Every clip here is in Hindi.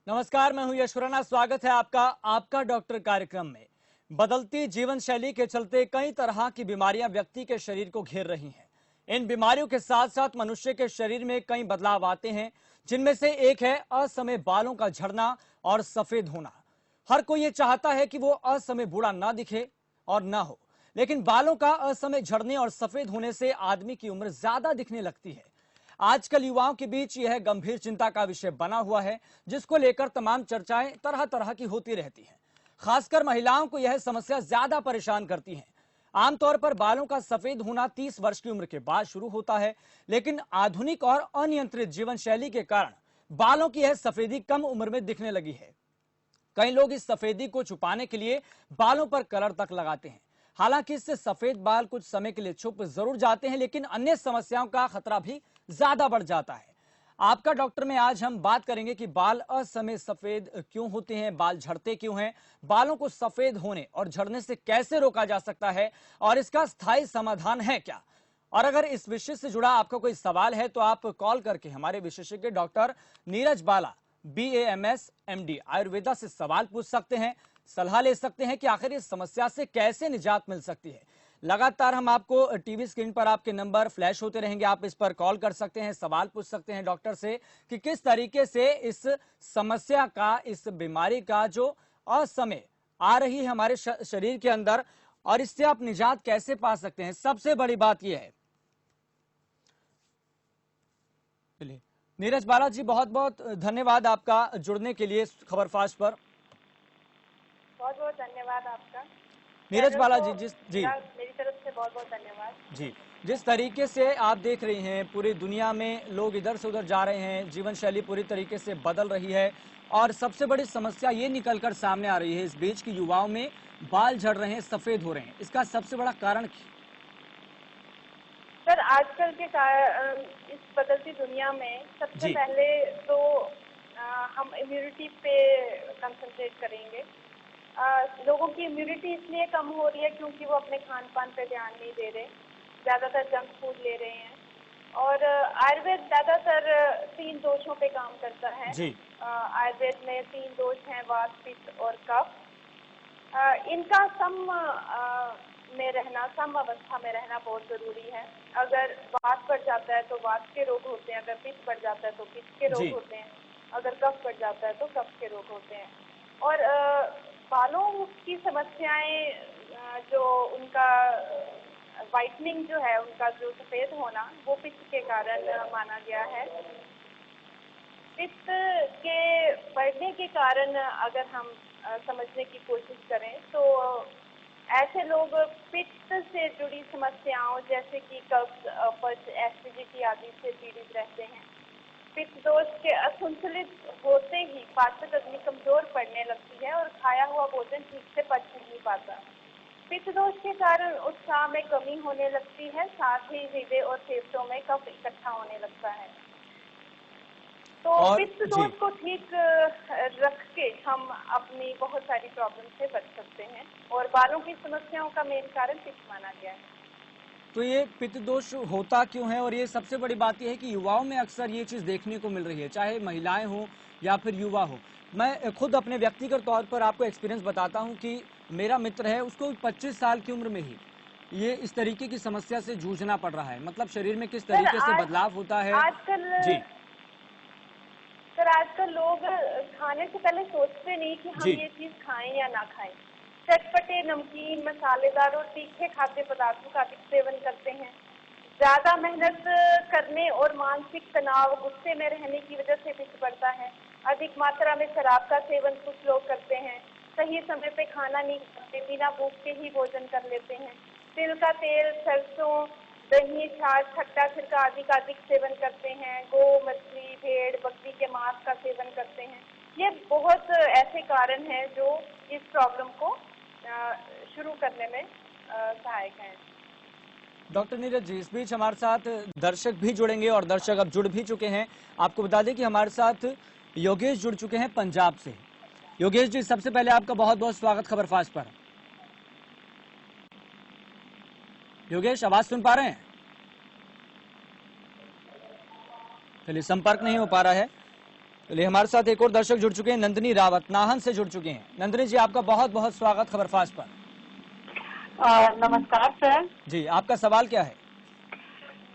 नमस्कार, मैं हूं यश खुराना। स्वागत है आपका डॉक्टर कार्यक्रम में। बदलती जीवन शैली के चलते कई तरह की बीमारियां व्यक्ति के शरीर को घेर रही हैं। इन बीमारियों के साथ साथ मनुष्य के शरीर में कई बदलाव आते हैं, जिनमें से एक है असमय बालों का झड़ना और सफेद होना। हर कोई ये चाहता है कि वो असमय बूढ़ा ना दिखे और ना हो, लेकिन बालों का असमय झड़ने और सफेद होने से आदमी की उम्र ज्यादा दिखने लगती है। आजकल युवाओं के बीच यह गंभीर चिंता का विषय बना हुआ है, जिसको लेकर तमाम चर्चाएं तरह तरह की होती रहती हैं। खासकर महिलाओं को यह समस्या ज्यादा परेशान करती है। आमतौर पर बालों का सफेद होना 30 वर्ष की उम्र के बाद शुरू होता है, लेकिन आधुनिक और अनियंत्रित जीवन शैली के कारण बालों की यह सफेदी कम उम्र में दिखने लगी है। कई लोग इस सफेदी को छुपाने के लिए बालों पर कलर तक लगाते हैं। हालांकि इससे सफेद बाल कुछ समय के लिए छुप जरूर जाते हैं, लेकिन अन्य समस्याओं का खतरा भी ज्यादा बढ़ जाता है। आपका डॉक्टर में आज हम बात करेंगे कि बाल असमय सफेद क्यों होते हैं, बाल झड़ते क्यों हैं, बालों को सफेद होने और झड़ने से कैसे रोका जा सकता है और इसका स्थायी समाधान है क्या। और अगर इस विषय से जुड़ा आपका कोई सवाल है तो आप कॉल करके हमारे विशेषज्ञ डॉक्टर नीरज बाला BAMS MD आयुर्वेदा से सवाल पूछ सकते हैं, सलाह ले सकते हैं कि आखिर इस समस्या से कैसे निजात मिल सकती है। लगातार हम आपको टीवी स्क्रीन पर आपके नंबर फ्लैश होते रहेंगे, आप इस पर कॉल कर सकते हैं, सवाल पूछ सकते हैं डॉक्टर से कि किस तरीके से इस समस्या का, इस बीमारी का जो असमय आ रही है हमारे शरीर के अंदर, और इससे आप निजात कैसे पा सकते हैं। सबसे बड़ी बात यह है। चलिए नीरज बाला जी, बहुत बहुत धन्यवाद आपका जुड़ने के लिए खबरफाश पर। बहुत बहुत धन्यवाद आपका। नीरज बाला जी, मेरी तरफ से बहुत बहुत धन्यवाद जी। जिस तरीके से आप देख रही हैं, पूरी दुनिया में लोग इधर से उधर जा रहे हैं, जीवन शैली पूरी तरीके से बदल रही है और सबसे बड़ी समस्या ये निकलकर सामने आ रही है इस बीच की युवाओं में बाल झड़ रहे हैं, सफेद हो रहे हैं। इसका सबसे बड़ा कारण सर, आजकल के इस बदलती दुनिया में सबसे पहले तो हम इम्यूनिटी पे कंसंट्रेट करेंगे। लोगों की इम्यूनिटी इसलिए कम हो रही है क्योंकि वो अपने खान पान पे ध्यान नहीं दे रहे, ज़्यादातर जंक फूड ले रहे हैं। और आयुर्वेद ज़्यादातर 3 दोषों पे काम करता है। आयुर्वेद में 3 दोष हैं, वात, पित्त और कफ। इनका सम अवस्था में रहना बहुत ज़रूरी है। अगर वात बढ़ जाता है तो वात के रोग होते हैं, अगर पित्त बढ़ जाता है तो पित्त के रोग होते हैं, अगर कफ बढ़ जाता है तो कफ के रोग होते हैं। और बालों की समस्याएं, जो उनका वाइटनिंग जो है, उनका जो सफ़ेद होना, वो पित्त के कारण माना गया है। पित्त के बढ़ने के कारण अगर हम समझने की कोशिश करें तो ऐसे लोग पित्त से जुड़ी समस्याओं जैसे कि कब्ज, अपच, एसिडिटी आदि से पीड़ित रहते हैं। पित्त दोष के असंतुलित होते ही पाचक अग्नि कमजोर पड़ने लगती है और खाया हुआ भोजन ठीक से पच नहीं पाता। पित्त दोष के कारण उत्साह में कमी होने लगती है, साथ ही हृदय और फेफड़ों में कफ इकट्ठा होने लगता है। तो पित्त दोष को ठीक रख के हम अपनी बहुत सारी प्रॉब्लम से बच सकते हैं और बालों की समस्याओं का मेन कारण पित्त माना गया है। तो ये पित्त दोष होता क्यों है, और ये सबसे बड़ी बात यह है कि युवाओं में अक्सर ये चीज देखने को मिल रही है, चाहे महिलाएं हो या फिर युवा हो। मैं खुद अपने व्यक्तिगत तौर पर आपको एक्सपीरियंस बताता हूं कि मेरा मित्र है, उसको 25 साल की उम्र में ही ये इस तरीके की समस्या से जूझना पड़ रहा है। मतलब शरीर में किस तरीके से बदलाव होता है। आजकल लोग खाने से पहले सोचते नहीं कि हम ये चीज खाएं या ना खाएं। चटपटे, नमकीन, मसालेदार और तीखे खाद्य पदार्थों का अधिक सेवन करते हैं। ज्यादा मेहनत करने और मानसिक तनाव, गुस्से में रहने की वजह से पित्त बढ़ता है। अधिक मात्रा में शराब का सेवन कुछ लोग करते हैं। सही समय पे खाना नहीं खाते, बिना भूख के ही भोजन कर लेते हैं। तिल का तेल, सरसों, दही, छाछ, खट्टा, सिरका आदि का अधिक सेवन करते हैं। गो, मछली, भेड़, बकरी के मांस का सेवन करते हैं। ये बहुत ऐसे कारण हैं जो इस प्रॉब्लम को शुरू करने में सहायक हैं। डॉक्टर नीरज जी, इस बीच हमारे साथ दर्शक भी जुड़ेंगे और दर्शक अब जुड़ भी चुके हैं। आपको बता दें कि हमारे साथ योगेश जुड़ चुके हैं पंजाब से। योगेश जी, सबसे पहले आपका बहुत बहुत स्वागत खबरफाश पर। योगेश, आवाज सुन पा रहे हैं? चलिए, संपर्क नहीं हो पा रहा है। चलिए, हमारे साथ एक और दर्शक जुड़ चुके हैं, नंदिनी रावत नाहन से जुड़ चुके हैं। नंदिनी जी, आपका बहुत बहुत स्वागत खबरफाश पर। नमस्कार सर। जी, आपका सवाल क्या है?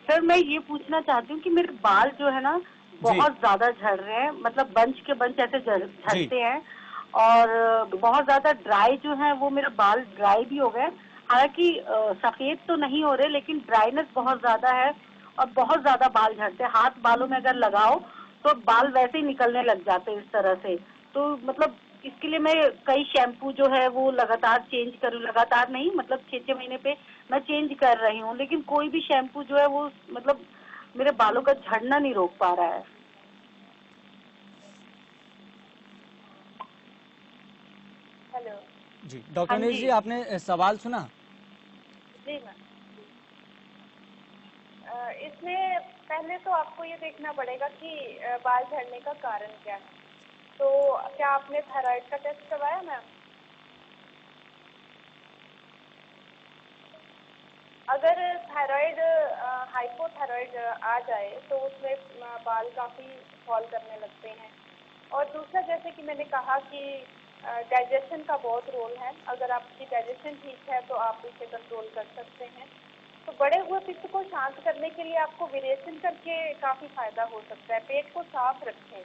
सर मैं ये पूछना चाहती हूँ कि मेरे बाल जो है ना जी बहुत ज्यादा झड़ रहे हैं, मतलब बंच के बंच ऐसे जी झड़ते हैं और बहुत ज्यादा ड्राई जो है वो मेरे बाल ड्राई भी हो गए। हालांकि सफेद तो नहीं हो रहे, लेकिन ड्राइनेस बहुत ज्यादा है और बहुत ज्यादा बाल झड़ते हैं। हाथ बालों में अगर लगाओ तो बाल वैसे ही निकलने लग जाते हैं इस तरह से। तो मतलब इसके लिए मैं कई शैम्पू जो है वो लगातार चेंज करूँ, लगातार नहीं मतलब 6-6 महीने पे मैं चेंज कर रही हूँ, लेकिन कोई भी शैम्पू जो है वो मतलब मेरे बालों का झड़ना नहीं रोक पा रहा है। हेलो। जी, डॉक्टर हाँ नीरज जी। जी, आपने सवाल सुना? जी मैम। इसमें पहले तो आपको ये देखना पड़ेगा कि बाल झड़ने का कारण क्या है। तो क्या आपने थायराइड का टेस्ट करवाया मैम? अगर थायराइड हाइपोथायराइड आ जाए तो उसमें बाल काफ़ी फॉल करने लगते हैं। और दूसरा, जैसे कि मैंने कहा कि डाइजेशन का बहुत रोल है। अगर आपकी डाइजेशन ठीक है तो आप इसे कंट्रोल कर सकते हैं। तो बड़े हुए पित्त को शांत करने के लिए आपको विरेचन करके काफ़ी फायदा हो सकता है। पेट को साफ रखें।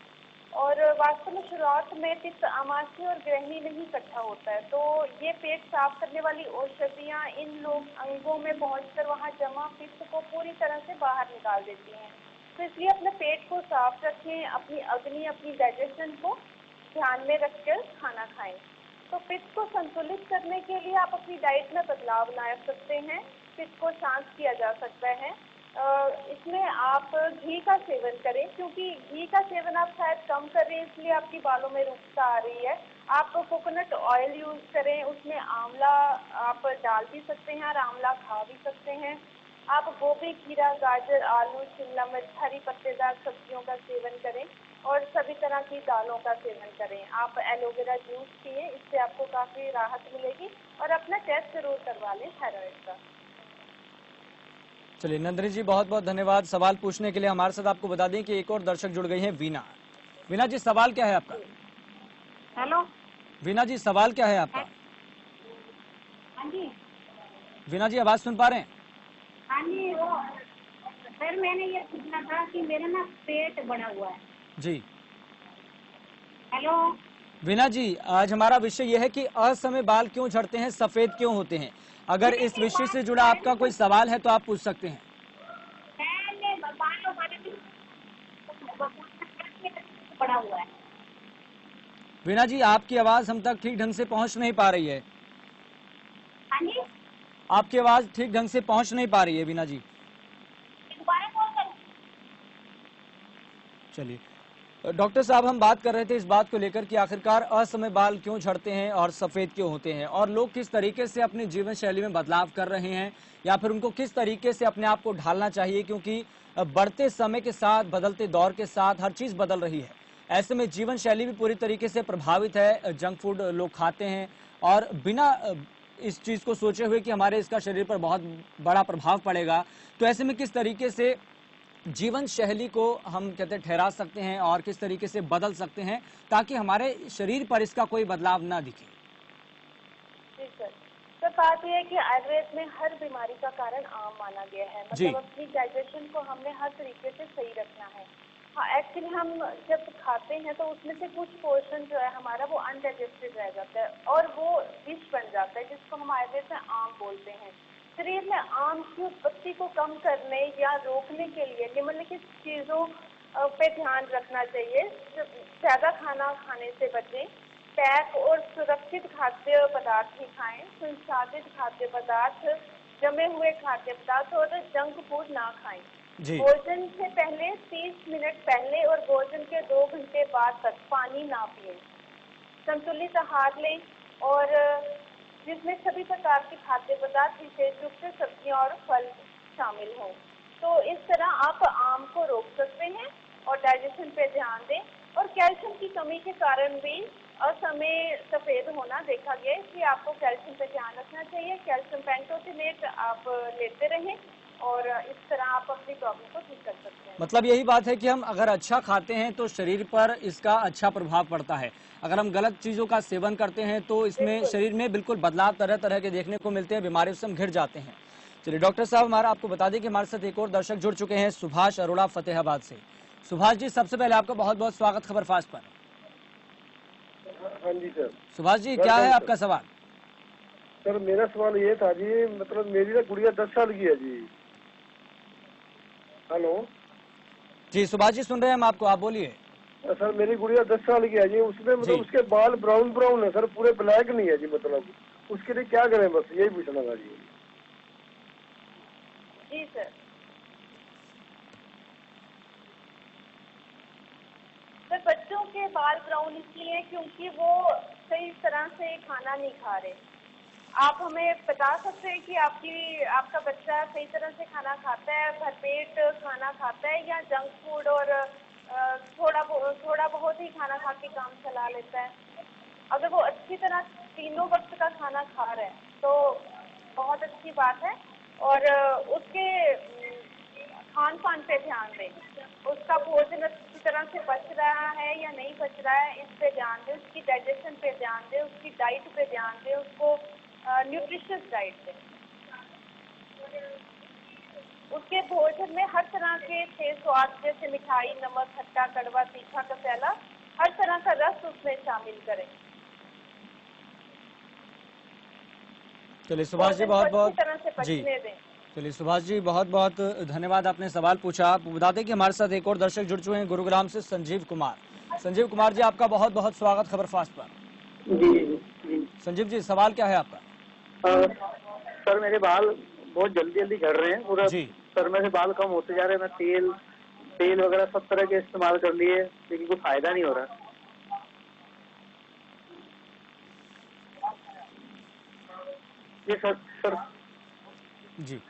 और वास्तव में शुरुआत में पित्त आमाशय और ग्रहणी में ही इकट्ठा होता है, तो ये पेट साफ करने वाली औषधियाँ इन लोग अंगों में पहुंचकर वहां जमा पित्त को पूरी तरह से बाहर निकाल देती हैं। तो इसलिए अपने पेट को साफ रखें, अपनी अग्नि, अपनी डाइजेशन को ध्यान में रखकर खाना खाएं। तो पित्त को संतुलित करने के लिए आप अपनी डाइट में बदलाव ला सकते हैं। पित्त को शांत किया जा सकता है। इसमें आप घी का सेवन करें, क्योंकि घी का सेवन आप शायद कम कर रहे हैं इसलिए आपकी बालों में रुखता आ रही है। आप कोकोनट ऑयल यूज करें, उसमें आंवला आप डाल भी सकते हैं और आंवला खा भी सकते हैं। आप गोभी, खीरा, गाजर, आलू, शिमला मिर्च, हरी पत्तेदार सब्जियों का सेवन करें और सभी तरह की दालों का सेवन करें। आप एलोवेरा जूस पिए, इससे आपको काफ़ी राहत मिलेगी। और अपना टेस्ट जरूर करवा लें थायराइड का। चलिए नंदिनी जी, बहुत बहुत धन्यवाद सवाल पूछने के लिए। हमारे साथ आपको बता दें कि एक और दर्शक जुड़ गई हैं, वीना। वीना जी, सवाल क्या है आपका? हेलो। वीना जी, सवाल क्या है आपका? हाँ जी। वीना जी, आवाज सुन पा रहे हैं? हाँ जी, वो सर मैंने ये पूछना था कि मेरा ना पेट बड़ा हुआ है। जी हेलो। वीना जी, आज हमारा विषय यह है कि असमय बाल क्यों झड़ते हैं, सफेद क्यों होते हैं। अगर इस विषय से जुड़ा आपका कोई सवाल है तो आप पूछ सकते हैं। बड़ा हुआ है। वीना जी, आपकी आवाज हम तक ठीक ढंग से पहुंच नहीं पा रही है। हाँ जी, आपकी आवाज ठीक ढंग से पहुंच नहीं पा रही है वीना जी। दोबारा कॉल कर। चलिए, डॉक्टर साहब, हम बात कर रहे थे इस बात को लेकर कि आखिरकार असमय बाल क्यों झड़ते हैं और सफेद क्यों होते हैं, और लोग किस तरीके से अपनी जीवन शैली में बदलाव कर रहे हैं या फिर उनको किस तरीके से अपने आप को ढालना चाहिए, क्योंकि बढ़ते समय के साथ, बदलते दौर के साथ हर चीज बदल रही है। ऐसे में जीवन शैली भी पूरी तरीके से प्रभावित है। जंक फूड लोग खाते हैं और बिना इस चीज को सोचे हुए कि हमारे इसका शरीर पर बहुत बड़ा प्रभाव पड़ेगा। तो ऐसे में किस तरीके से जीवन शैली को हम कहते हैं ठहरा सकते हैं और किस तरीके से बदल सकते हैं ताकि हमारे शरीर पर इसका कोई बदलाव ना दिखे? जी सर। सर, बात यह है कि आयुर्वेद में हर बीमारी का कारण आम माना गया है। जी मतलब अपनी डाइजेशन को हमने हर तरीके से सही रखना है। हाँ, एक्चुअली हम जब खाते हैं तो उसमें से कुछ पोर्शन जो है हमारा वो अनडाइजेस्टेड रह जाता है और वो विष बन जाता है, जिसको हम आयुर्वेद में आम बोलते हैं। शरीर में आम की उत्पत्ति को कम करने या रोकने के लिए निम्नलिखित चीजों पे ध्यान रखना चाहिए। ज्यादा खाना खाने से बचें। पैक और सुरक्षित खाद्य पदार्थ ही खाएं। संसाधित खाद्य पदार्थ, जमे हुए खाद्य पदार्थ और जंक फूड ना खाएं। जी भोजन से पहले 30 मिनट पहले और भोजन के 2 घंटे बाद तक पानी ना पिएं। संतुलित आहार लें और जिसमें सभी प्रकार के खाद्य पदार्थ, विशेष रूप से सब्जियां और फल शामिल हों। तो इस तरह आप आम को रोक सकते हैं और डाइजेशन पे ध्यान दें। और कैल्शियम की कमी के कारण भी असमय सफेद होना देखा गया है, इसलिए आपको कैल्शियम पे ध्यान रखना चाहिए। कैल्शियम पेंटोथेनेट आप लेते रहें और इस तरह आप अपनी प्रॉब्लम को ठीक कर सकते हैं। मतलब यही बात है कि हम अगर अच्छा खाते हैं तो शरीर पर इसका अच्छा प्रभाव पड़ता है, अगर हम गलत चीज़ों का सेवन करते हैं तो इसमें बिल्कुल। शरीर में बिल्कुल बदलाव तरह तरह के देखने को मिलते हैं, बीमारियों से हम घिर जाते हैं। चलिए डॉक्टर साहब, हमारा आपको बता दें कि हमारे साथ एक और दर्शक जुड़ चुके हैं, सुभाष अरोड़ा फतेहाबाद से। सुभाष जी, सबसे पहले आपका बहुत बहुत स्वागत खबर फास्ट पर। हाँ जी सर। सुभाष जी, क्या है आपका सवाल? सर मेरा सवाल ये था जी, मतलब मेरी ना गुड़िया 10 साल की है जी। हेलो जी सुभाष जी, सुन रहे हैं हम आपको, आप बोलिए। सर, मेरी गुड़िया 10 साल की है जी, उसमें जी। मतलब उसके बाल ब्राउन ब्राउन है सर, पूरे ब्लैक नहीं है जी, मतलब उसके लिए क्या करें, बस यही पूछना था जी। जी सर। सर बच्चों के बाल ब्राउन इसलिए क्योंकि वो सही तरह से खाना नहीं खा रहे। आप हमें बता सकते हैं कि आपका बच्चा सही तरह से खाना खाता है, भरपेट खाना खाता है, या जंक फूड और थोड़ा बहुत ही खाना खा के काम चला लेता है? अगर वो अच्छी तरह तीनों वक्त का खाना खा रहा है तो बहुत अच्छी बात है। और उसके खान पान पे ध्यान दें, उसका भोजन अच्छी तरह से पच रहा है या नहीं पच रहा है, इस पे ध्यान दें, उसकी डाइजेशन पे ध्यान दें, उसकी डाइट पे ध्यान दें, उसको न्यूट्रिशियस डाइट दें। उसके भोजन में हर तरह के 6 स्वाद जैसे मिठाई, नमक, खट्टा, कड़वा, तीखा, कसैला, हर तरह का रस उसमें शामिल करें। चलिए सुभाष जी, बहुत बहुत तरह से जी। पचने दें। चलिए सुभाष जी, बहुत बहुत धन्यवाद, आपने सवाल पूछा। आप बता दें कि हमारे साथ एक और दर्शक जुड़ चुके हैं, गुरुग्राम से संजीव कुमार। संजीव कुमार जी, आपका बहुत बहुत स्वागत खबर फास्ट पर। जी जी। संजीव जी, सवाल क्या है आपका? सर मेरे बाल बहुत जल्दी जल्दी झड़ रहे हैं, पूरा जी। सर में से बाल कम होते जा रहे हैं। मैं तेल वगैरह सब तरह के इस्तेमाल कर लिए, लेकिन कोई फायदा नहीं हो रहा। जी सर। जी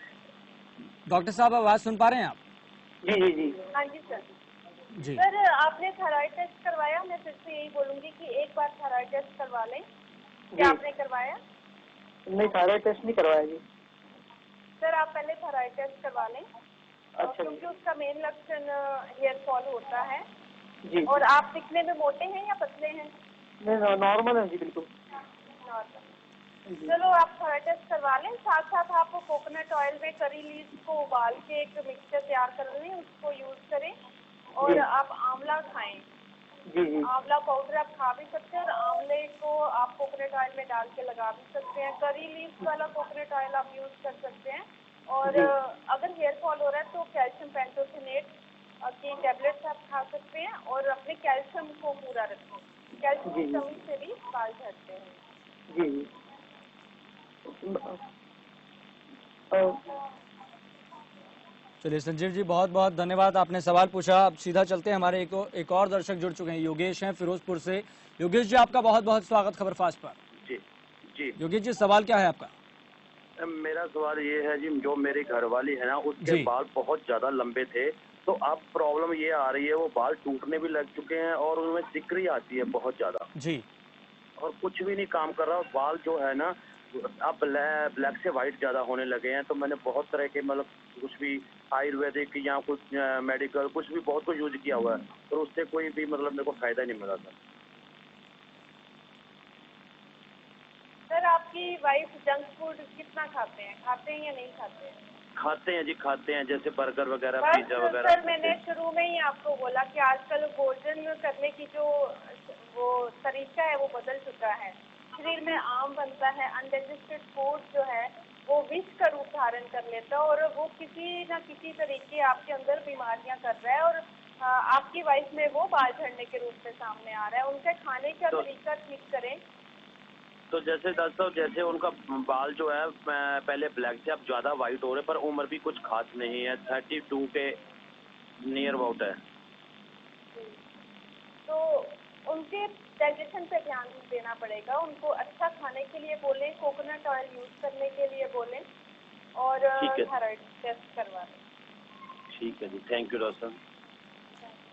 डॉक्टर साहब, आवाज सुन पा रहे हैं आप? जी जी जी। हाँ जी सर। जी। सर आपने थायराइड टेस्ट करवाया? मैं फिर से यही बोलूंगी कि एक बार थायराइड टेस्ट करवा लें। क्या आपने करवाया? नहीं, थायराइड टेस्ट नहीं करवाया जी। सर आप पहले थायराइड टेस्ट करवा लें। अच्छा। क्योंकि उसका मेन लक्षण हेयर फॉल होता है। जी। और आप दिखने में मोटे हैं या पतले हैं? नहीं, नॉर्मल है जी, बिल्कुल नॉर्मल। चलो आप थायराइड टेस्ट करवा लें। साथ साथ आप कोकोनट ऑयल में करी लीव्स को उबाल के एक मिक्सचर तैयार कर लें, उसको यूज करें। और आप आंवला खाएं। जी जी। आंवला पाउडर आप खा भी सकते हैं, और आंवले को आप कोकोनट ऑयल में डाल के लगा भी सकते हैं। करी लीव्स वाला कोकोनट ऑयल आप यूज कर सकते हैं। और अगर हेयर फॉल हो रहा है तो कैल्शियम पेंटोथेनेट की टैबलेट्स आप खा सकते हैं, और अपने कैल्शियम को पूरा रखें। कैल्शियम की कमी से भी बाल झड़ते हैं। जी जी। चलिए संजीव जी, बहुत बहुत धन्यवाद, आपने सवाल पूछा। अब सीधा चलते हैं, हमारे एक और दर्शक जुड़ चुके हैं, योगेश हैं फिरोजपुर से। योगेश जी, आपका बहुत बहुत स्वागत खबर फास्ट पर। जी जी। योगेश जी, सवाल क्या है आपका? मेरा सवाल ये है जी, जो मेरी घरवाली है ना, उसके बाल बहुत ज्यादा लंबे थे, तो अब प्रॉब्लम ये आ रही है, वो बाल टूटने भी लग चुके हैं और उनमें सिकरी आती है बहुत ज्यादा जी। और कुछ भी नहीं काम कर रहा। बाल जो है ना, अब ब्लैक से व्हाइट ज्यादा होने लगे हैं। तो मैंने बहुत तरह के मतलब कुछ भी आयुर्वेदिक या कुछ मेडिकल कुछ भी बहुत कुछ यूज किया हुआ है, और उससे कोई भी मतलब मेरे को फायदा नहीं मिला था। सर आपकी वाइफ जंक फूड कितना खाते हैं या नहीं खाते हैं? खाते हैं जी, खाते हैं, जैसे बर्गर वगैरह, बस पिज्जा वगैरह। सर मैंने शुरू में ही आपको बोला कि आजकल भोजन करने की जो वो तरीका है वो बदल चुका है। शरीर में आम बनता है, अनडाइजेस्टेड फूड जो है वो विष का रूप धारण कर लेता है, और वो किसी न किसी तरीके आपके अंदर बीमारियां कर रहा है। और आपकी वाइफ में वो बाल झड़ने के रूप में सामने आ रहा है। उनके खाने का तरीका ठीक करें। तो जैसे डॉक्टर साहब, जैसे उनका बाल जो है पहले ब्लैक से अब ज्यादा व्हाइट हो रहे, पर उम्र भी कुछ खास नहीं है, 32 के नियर अबाउट है। तो उनके डाइजेशन पे ध्यान देना पड़ेगा। उनको अच्छा खाने के लिए बोलें, कोकोनट ऑयल यूज करने के लिए बोलें, और थायराइड टेस्ट करवा लें। ठीक है जी, थैंक यू डॉक्टर साहब।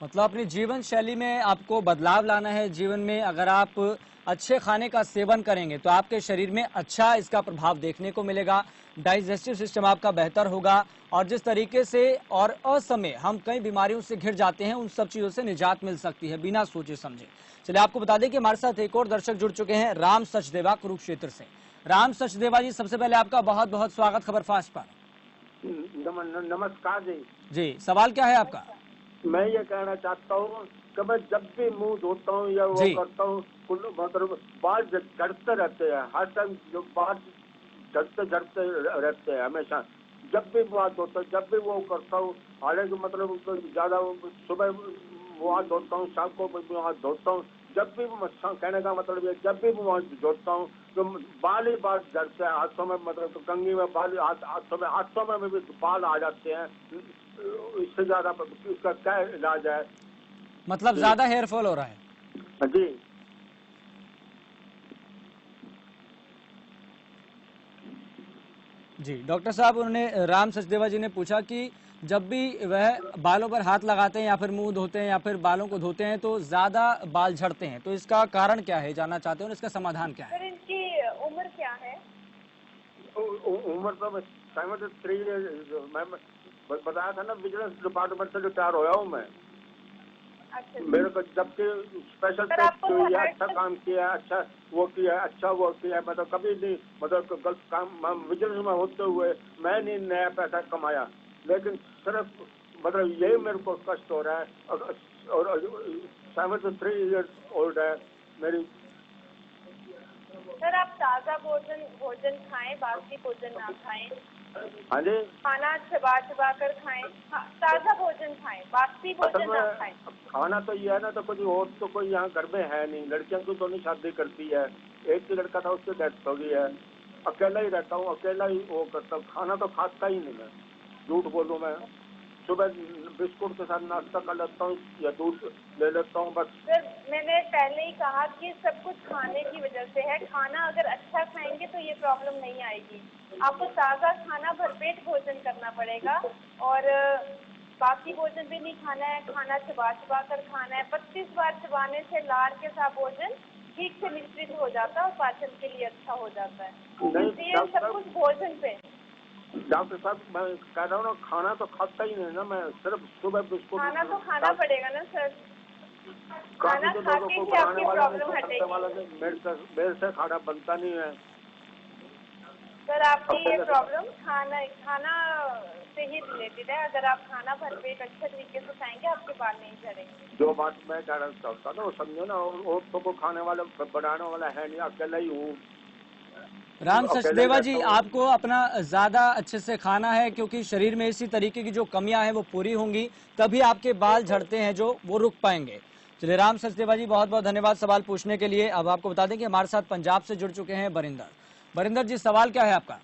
मतलब अपनी जीवन शैली में आपको बदलाव लाना है। जीवन में अगर आप अच्छे खाने का सेवन करेंगे तो आपके शरीर में अच्छा इसका प्रभाव देखने को मिलेगा, डाइजेस्टिव सिस्टम आपका बेहतर होगा और जिस तरीके से और असमय हम कई बीमारियों से घिर जाते हैं उन सब चीज़ों से निजात मिल सकती है बिना सोचे समझे। चलिए आपको बता दें कि हमारे साथ एक और दर्शक जुड़ चुके हैं राम सचदेवा कुरुक्षेत्र से। राम सचदेवा जी, सबसे पहले आपका बहुत बहुत स्वागत खबर फास्ट पर। नमस्कार जी। जी, सवाल क्या है आपका? मैं ये कहना चाहता हूँ कि मैं जब भी मुंह धोता हूँ या वो जी। करता हूँ मतलब बाल झड़ते रहते हैं, हर टाइम जो बाल झड़ते रहते हैं हमेशा। जब भी मुँह धोता हूँ, जब भी वो करता हूँ, हालांकि मतलब ज्यादा सुबह मुँह धोता हूँ, शाम को मुँह धोता हूँ, जब भी कहने का मतलब ये जब भी मुँह धोता हूँ तो बाल ही बाल झड़ते हैं। हाथों में मतलब तो कंघी में बाल, हाथों में भी बाल आ जाते हैं। इससे ज्यादा इसका क्या इलाज है? मतलब ज्यादा हेयर फॉल हो रहा है? जी। जी, डॉक्टर साहब, उन्होंने राम सचदेवा जी ने पूछा कि जब भी वह बालों पर हाथ लगाते हैं या फिर मुंह धोते हैं या फिर बालों को धोते हैं तो ज्यादा बाल झड़ते हैं, तो इसका कारण क्या है जानना चाहते हैं और इसका समाधान क्या है? सर इनकी उम्र क्या है? उम्र तो 73 मैं बताया था ना, विजिलेंस डिपार्टमेंट से रिटायर होया हूँ मैं। अच्छा। मेरे को जबकि स्पेशल सर, आपको किया, हार्ट अच्छा काम किया, अच्छा वो किया, मतलब कभी नहीं मतलब गलत काम विजिलेंस में होते हुए मैं नहीं नया पैसा कमाया, लेकिन सिर्फ मतलब यही मेरे को कष्ट हो रहा है। और 73 ईयर्स ओल्ड है मेरी। सर, आप ताज़ा भोजन खाएं, बासी भोजन ना खाएं। हाँ जी। खाना चबा चबा कर खाएं। ताज़ा भोजन खाएं, बासी भोजन ना खाएं। खाना तो ये है ना, तो कोई और तो कोई यहाँ घर में है नहीं, लड़कियां तो नहीं शादी करती है। एक ही लड़का था, उसकी डेथ हो गई है। अकेला ही रहता हूँ, अकेला ही वो करता हूँ, खाना तो खाता ही नहीं मैं, झूठ बोलूँ मैं। सुबह बिस्कुट के साथ नाश्ता कर लेता हूँ या दूध ले लेता हूँ बस। सर, मैंने पहले ही कहा कि सब कुछ खाने की वजह से है। खाना अगर अच्छा खाएंगे तो ये प्रॉब्लम नहीं आएगी। आपको ताज़ा खाना, भरपेट भोजन करना पड़ेगा और बासी भोजन भी नहीं खाना है। खाना चबा चबा कर खाना है। 25 बार चबाने से लार के साथ भोजन ठीक से मिश्रित हो जाता है और पाचन के लिए अच्छा हो जाता है। इसलिए सब कुछ भोजन पे। डॉक्टर साहब, मैं कह रहा हूँ ना, खाना तो खाता ही नहीं ना मैं, सिर्फ सुबह बिस्कुट। खाना तो खाना पड़ेगा ना सर। खाना खा के ही आपकी प्रॉब्लम हटेगी। मेरे से खाना बनता नहीं है सर। आपकी ये प्रॉब्लम खाना से ही रिलेटेड है। अगर आप खाना भरपेट अच्छे तरीके से खाएंगे आपके बाल नहीं झड़ेंगे। जो बात मैं कहना चाहता ना वो समझो ना, और तो कोई खाने वाला बनाने वाला है नहीं, अकेला ही हूँ। राम सचदेवा जी, आपको अपना ज्यादा अच्छे से खाना है क्योंकि शरीर में इसी तरीके की जो कमियां हैं वो पूरी होंगी, तभी आपके बाल झड़ते हैं जो वो रुक पाएंगे। चलिए राम सचदेवा जी, बहुत बहुत धन्यवाद सवाल पूछने के लिए। अब आपको बता दें कि हमारे साथ पंजाब से जुड़ चुके हैं बरिंदर जी, सवाल क्या है आपका?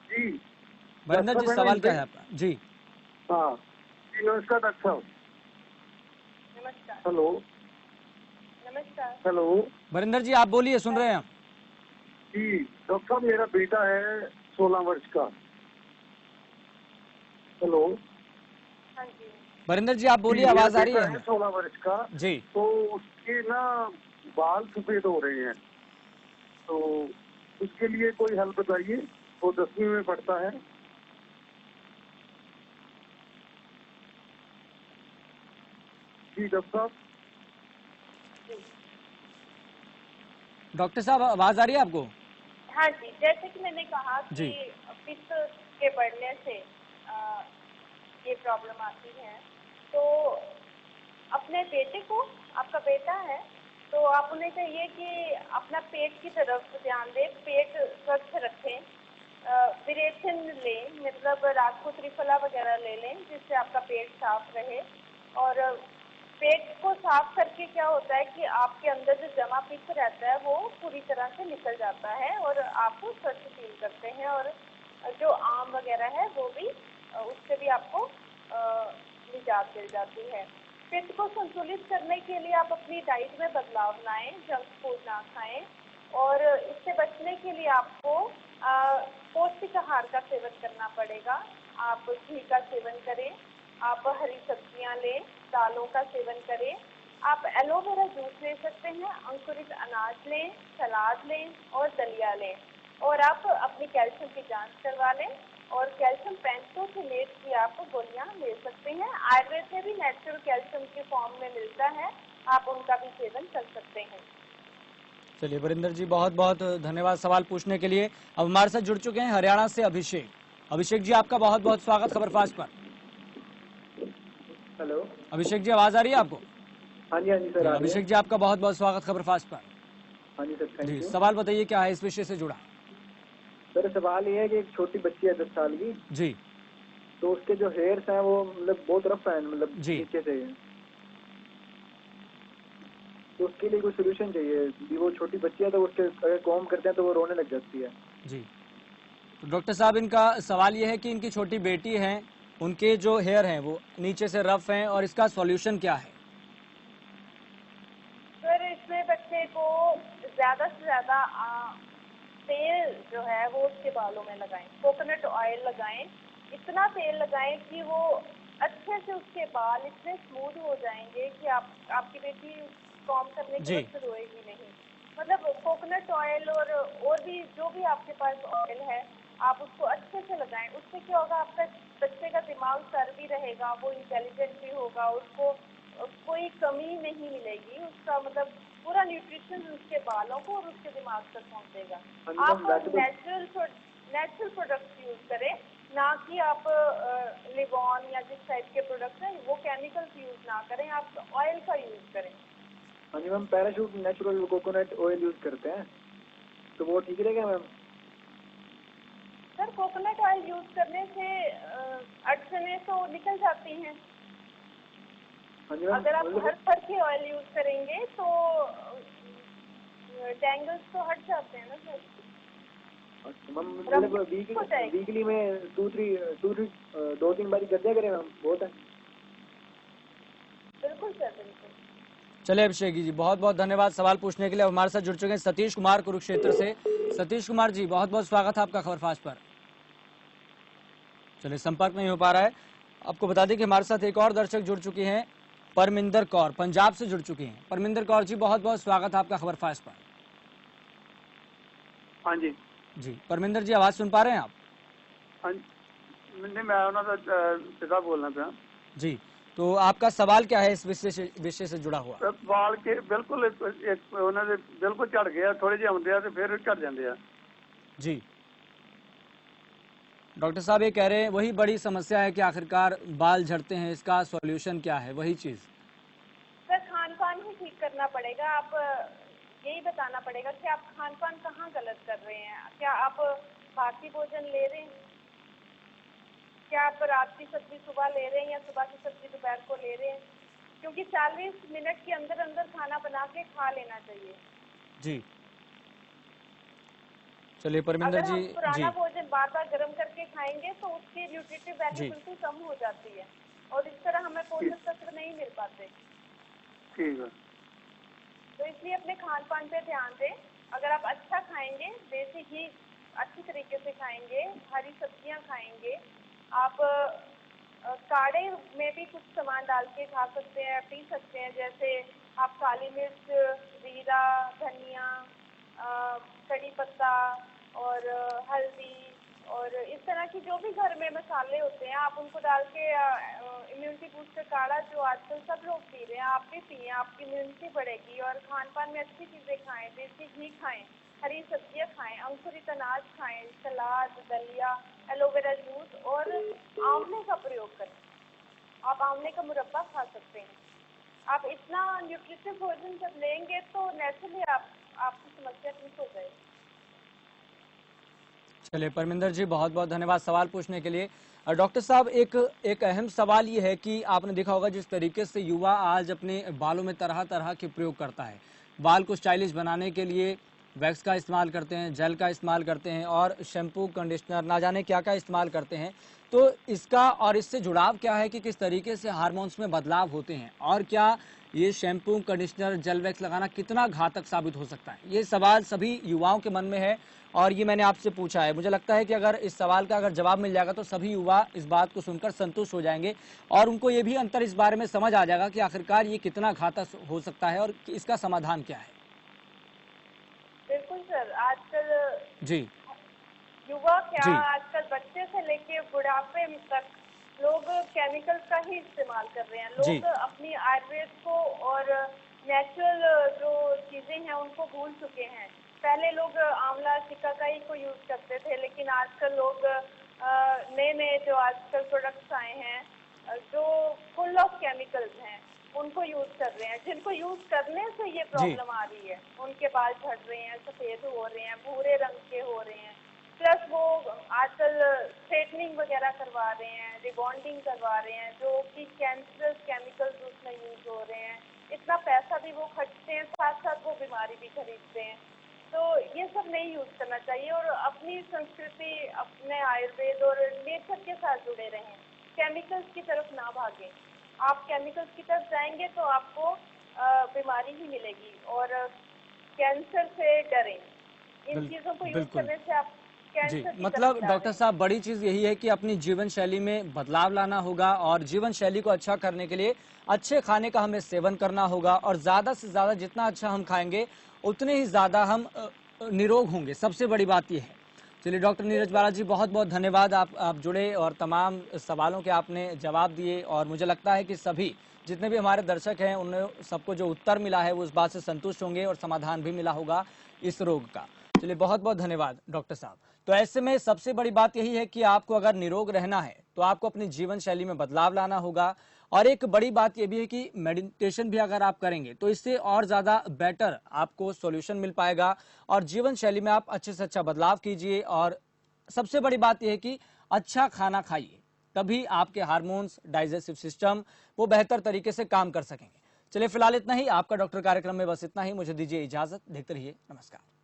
जी बरिंदर जी, सवाल क्या है आपका? जी हाँ जी, नमस्कार डॉक्टर साहब। नमस्कार। हेलो। नमस्कार। हेलो बरिंदर जी, आप बोलिए, सुन रहे हैं हम। जी डॉक्टर साहब, मेरा बेटा है 16 वर्ष का। हेलो। हाँ जी। बरिंदर जी, आप बोलिए, आवाज आ रही है हमें। 16 वर्ष का जी। तो उसके ना बाल सफेद हो रहे हैं, तो उसके लिए कोई हल बताइए। वो 10वीं में पढ़ता है। जी डॉक्टर साहब। डॉक्टर साहब, आवाज आ रही है आपको? हाँ जी, जैसे कि मैंने कहा कि पित्त के बढ़ने से ये प्रॉब्लम आती है। तो अपने बेटे को, आपका बेटा है तो आप उन्हें कहिए कि अपना पेट की तरफ ध्यान दें, पेट स्वच्छ रखें। विरेचन लें, मतलब राजपूत त्रिफला वगैरह ले लें जिससे आपका पेट साफ रहे। और पेट को साफ करके क्या होता है कि आपके अंदर जो जमा पित्त रहता है वो पूरी तरह से निकल जाता है और आप स्वच्छ फील करते हैं। और जो आम वगैरह है वो भी, उससे भी आपको निजात मिल जाती है। पित्त को संतुलित करने के लिए आप अपनी डाइट में बदलाव लाएं, जंक फूड ना खाएं। और इससे बचने के लिए आपको पौष्टिक आहार का सेवन करना पड़ेगा। आप घी का सेवन करें, आप हरी सब्जियां लें, दालों का सेवन करें। आप एलोवेरा जूस ले सकते हैं, अंकुरित अनाज लें, सलाद लें और दलिया लें। और आप अपनी कैल्शियम की जांच करवा लें और कैल्शियम पेंटोथेनेट की आप गोलियां ले सकते हैं। आयुर्वेद में भी नेचुरल कैल्शियम के फॉर्म में मिलता है, आप उनका भी सेवन कर सकते हैं। चलिए परिंदर जी, बहुत बहुत धन्यवाद सवाल पूछने के लिए। अब हमारे साथ जुड़ चुके हैं हरियाणा से अभिषेक। अभिषेक जी, आपका बहुत बहुत स्वागत खबरफास्ट पर। हेलो, अभिषेक जी, आवाज आ रही है आपको? हाँ जी सर, आ रही है। अभिषेक जी, आपका बहुत बहुत स्वागत खबरफास्ट पर। हाँ जी सर, थैंक जी, यू। सवाल बताइए क्या है इस विषय से जुड़ा? सर सवाल ये है कि एक छोटी बच्ची है 10 साल की, जी तो उसके जो हेयर्स हैं वो मतलब बहुत रफ है, मतलब जी। नीचे से, तो उसके लिए कोई सोल्यूशन चाहिए। भी वो छोटी बच्ची है तो उसके अगर कॉम करते हैं तो वो रोने लग जाती है। जी, तो डॉक्टर साहब, इनका सवाल ये है कि इनकी छोटी बेटी है, उनके जो हेयर हैं वो नीचे से रफ हैं, और इसका सॉल्यूशन क्या है? सर इसमें बच्चे को ज्यादा से ज्यादा तेल जो है वो उसके बालों में लगाएं, कोकोनट ऑयल लगाएं, इतना तेल लगाएं कि वो अच्छे से उसके बाल इतने स्मूथ हो जाएंगे कि आपकी बेटी कॉम करने के वक्त रोएगी नहीं। मतलब कोकोनट ऑयल और भी जो भी आपके पास ऑयल है आप उसको अच्छे से लगाएं। उससे क्या होगा, आपका बच्चे का दिमाग सर्व भी रहेगा, वो इंटेलिजेंट भी होगा, उसको कोई कमी नहीं मिलेगी, उसका मतलब पूरा न्यूट्रिशन उसके बालों को और उसके दिमाग तक पहुंचेगा। आप नेचुरल प्रोडक्ट्स यूज करें, ना कि आप लिवॉन या जिस टाइप के प्रोडक्ट्स हैं वो केमिकल्स यूज ना करें, आप ऑयल का यूज करें। हाँ जी ma'am, Parachute natural coconut oil use करते हैं, तो वो ठीक रहेगा ma'am? Sir coconut oil use करने से अड़चने तो निकल जाती हैं। हाँ जी मैम, अगर आप हर तरह के ऑयल यूज करेंगे तो टैंगल्स तो हट जाते हैं ना सर। मैम मतलब वीकली में 2-3 बार कर दिया करें मैम, बहुत है। बिल्कुल सर, बिल्कुल। चलिए अभिषेक जी, बहुत बहुत धन्यवाद सवाल पूछने के लिए। हमारे साथ जुड़ चुके हैं सतीश कुमार कुरुक्षेत्र से। सतीश कुमार जी, बहुत बहुत स्वागत है आपका खबरफास्ट पर। चलिए, संपर्क नहीं हो पा रहा है। आपको बता दें कि हमारे साथ एक और दर्शक जुड़ चुकी हैं, परमिंदर कौर, पंजाब से जुड़ चुकी हैं। परमिंदर कौर जी, बहुत बहुत स्वागत है आपका खबरफास्ट पर। हाँ जी जी, परमिंदर जी, आवाज सुन पा रहे हैं आप? हाँ नहीं, मैं उन्होंने पिता बोलना था जी, तो आपका सवाल क्या है इस विषय से जुड़ा हुआ? बाल के बिल्कुल उन्होंने बिल्कुल झड़ गया, थोड़े ਜਿਹੇ आते हैं तो फिर घट जाते हैं। जी, डॉक्टर साहब ये कह रहे हैं वही बड़ी समस्या है कि आखिरकार बाल झड़ते हैं, इसका सॉल्यूशन क्या है? वही चीज सर खान पान ही ठीक करना पड़ेगा। आप यही बताना पड़ेगा कि आप खान पान कहाँ गलत कर रहे हैं। क्या आप बासी भोजन ले रहे हैं? क्या आप रात की सब्जी सुबह ले रहे हैं या सुबह की सब्जी दोपहर को ले रहे हैं? क्योंकि 40 मिनट के अंदर अंदर खाना बना के खा लेना चाहिए। जी, चलिए परमिंदर जी। पुराना भोजन बार बार गर्म करके खाएंगे तो उसकी न्यूट्रिटिव वैल्यू बिल्कुल कम हो जाती है और इस तरह हमें पोषक तत्व नहीं मिल पाते। ठीक है, तो इसलिए अपने खान पान पे ध्यान दें। अगर आप अच्छा खाएंगे, देसी घी अच्छी तरीके से खाएंगे, हरी सब्जियां खाएंगे, आप काढ़े में भी कुछ सामान डाल के खा सकते हैं, पी सकते हैं। जैसे आप काली मिर्च, जीरा, धनिया, कड़ी पत्ता और हल्दी और इस तरह की जो भी घर में मसाले होते हैं आप उनको डाल के इम्यूनिटी बूस्टर काढ़ा जो आजकल सब लोग पी रहे हैं, आप भी पिए, आपकी इम्यूनिटी बढ़ेगी। और खान पान में अच्छी चीज़ें खाएं, देसी घी खाएं, हरी सब्जियां खाएं, अंकुरित अनाज खाएं, सलाद, दलिया, एलोवेरा जूस और आंवले का प्रयोग करें। आप आंवले का मुरब्बा खा सकते हैं। आप इतना न्यूट्रिटिव भोजन जब लेंगे तो नेचुरली आपकी समस्या ठीक हो जाएगी। चलिए परमिंदर जी, बहुत बहुत धन्यवाद सवाल पूछने के लिए। डॉक्टर साहब, एक अहम सवाल ये है कि आपने देखा होगा जिस तरीके से युवा आज अपने बालों में तरह तरह के प्रयोग करता है, बाल को स्टाइलिश बनाने के लिए वैक्स का इस्तेमाल करते हैं, जेल का इस्तेमाल करते हैं और शैम्पू, कंडीशनर, ना जाने क्या क्या इस्तेमाल करते हैं। तो इसका और इससे जुड़ाव क्या है कि किस तरीके से हार्मोन्स में बदलाव होते हैं और क्या ये शैम्पू, कंडीशनर, जेल वैक्स लगाना कितना घातक साबित हो सकता है? ये सवाल सभी युवाओं के मन में है और ये मैंने आपसे पूछा है। मुझे लगता है कि अगर इस सवाल का अगर जवाब मिल जाएगा तो सभी युवा इस बात को सुनकर संतुष्ट हो जाएंगे और उनको ये भी अंतर इस बारे में समझ आ जाएगा कि आखिरकार ये कितना घातक हो सकता है और इसका समाधान क्या है। बिल्कुल सर, आजकल जी युवा क्या, जी आजकल बच्चे से लेके बुढ़ापे तक लोग केमिकल्स का ही इस्तेमाल कर रहे हैं। जी। लोग अपनी आयुर्वेद को और नेचुरल जो चीजें हैं उनको भूल चुके हैं। पहले लोग आंवला, सिकाकाई को यूज करते थे, लेकिन आजकल लोग नए नए जो आजकल प्रोडक्ट्स आए हैं जो फुल ऑफ केमिकल्स हैं उनको यूज कर रहे हैं, जिनको यूज करने से ये प्रॉब्लम आ रही है। उनके बाल झड़ रहे हैं, सफेद हो रहे हैं, भूरे रंग के हो रहे हैं, प्लस वो आजकल स्ट्रेटनिंग वगैरह करवा रहे हैं, रिबॉन्डिंग करवा रहे हैं, जो कि कैंसरस केमिकल्स उसमें यूज हो रहे हैं। इतना पैसा भी वो खर्चते हैं, साथ साथ वो बीमारी भी खरीदते हैं। तो ये सब नहीं यूज करना चाहिए और अपनी संस्कृति, अपने आयुर्वेद और नेचर के साथ जुड़े रहें, केमिकल्स की तरफ ना भागें। आप केमिकल्स की तरफ जाएंगे तो आपको बीमारी ही मिलेगी और कैंसर से डरें। इन चीजों को यूज बिल्कुल। करने से आप जी, कैंसर की मतलब तरफ जा डॉक्टर रहे हैं। साहब बड़ी चीज़ यही है कि अपनी जीवन शैली में बदलाव लाना होगा और जीवन शैली को अच्छा करने के लिए अच्छे खाने का हमें सेवन करना होगा और ज़्यादा से ज़्यादा जितना अच्छा हम खाएंगे उतने ही ज़्यादा हम निरोग होंगे। सबसे बड़ी बात यह है। चलिए डॉक्टर नीरज बालाजी, बहुत बहुत धन्यवाद, आप जुड़े और तमाम सवालों के आपने जवाब दिए और मुझे लगता है कि सभी जितने भी हमारे दर्शक हैं उन्हें सबको जो उत्तर मिला है वो इस बात से संतुष्ट होंगे और समाधान भी मिला होगा इस रोग का। चलिए बहुत बहुत धन्यवाद डॉक्टर साहब। तो ऐसे में सबसे बड़ी बात यही है कि आपको अगर निरोग रहना है तो आपको अपनी जीवन शैली में बदलाव लाना होगा और एक बड़ी बात यह भी है कि मेडिटेशन भी अगर आप करेंगे तो इससे और ज़्यादा बेटर आपको सॉल्यूशन मिल पाएगा और जीवन शैली में आप अच्छे से अच्छा बदलाव कीजिए और सबसे बड़ी बात यह है कि अच्छा खाना खाइए, तभी आपके हार्मोन्स, डाइजेस्टिव सिस्टम वो बेहतर तरीके से काम कर सकेंगे। चलिए फिलहाल इतना ही। आपका डॉक्टर कार्यक्रम में बस इतना ही। मुझे दीजिए इजाजत। देखते रहिए। नमस्कार।